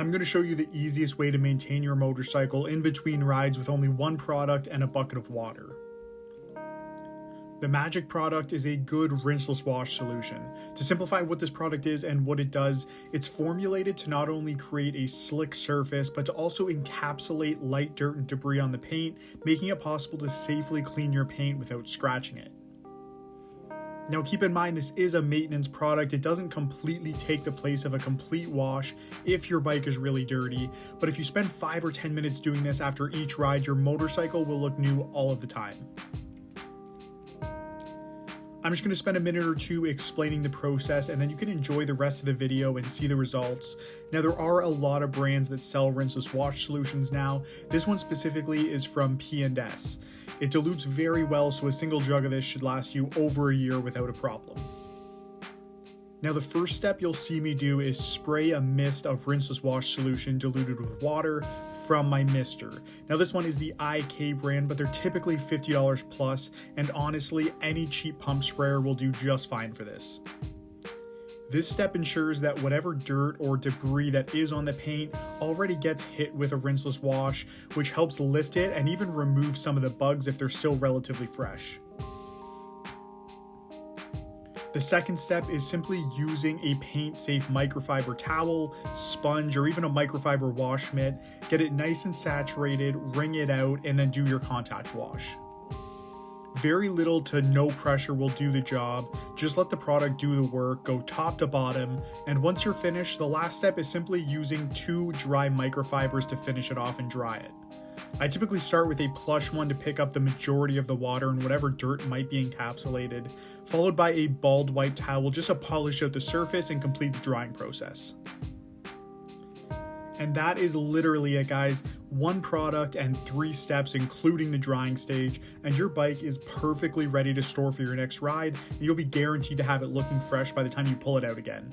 I'm going to show you the easiest way to maintain your motorcycle in between rides with only one product and a bucket of water. The Magic product is a good rinseless wash solution. To simplify what this product is and what it does, it's formulated to not only create a slick surface, but to also encapsulate light dirt and debris on the paint, making it possible to safely clean your paint without scratching it. Now keep in mind, this is a maintenance product. It doesn't completely take the place of a complete wash if your bike is really dirty, but if you spend 5 or 10 minutes doing this after each ride, your motorcycle will look new all of the time. I'm just going to spend a minute or two explaining the process, and then you can enjoy the rest of the video and see the results. Now, there are a lot of brands that sell rinseless wash solutions now. This one specifically is from P&S. It dilutes very well, so a single jug of this should last you over a year without a problem. Now, the first step you'll see me do is spray a mist of rinseless wash solution diluted with water from my mister. Now, this one is the IK brand, but they're typically $50 plus, and honestly, any cheap pump sprayer will do just fine for this. This step ensures that whatever dirt or debris that is on the paint already gets hit with a rinseless wash, which helps lift it and even remove some of the bugs if they're still relatively fresh. The second step is simply using a paint-safe microfiber towel, sponge, or even a microfiber wash mitt. Get it nice and saturated, wring it out, and then do your contact wash. Very little to no pressure will do the job. Just let the product do the work, go top to bottom, and once you're finished, the last step is simply using 2 dry microfibers to finish it off and dry it. I typically start with a plush one to pick up the majority of the water and whatever dirt might be encapsulated, followed by a bald white towel just to polish out the surface and complete the drying process. And that is literally it, guys. 1 product and 3 steps, including the drying stage, and your bike is perfectly ready to store for your next ride, and you'll be guaranteed to have it looking fresh by the time you pull it out again.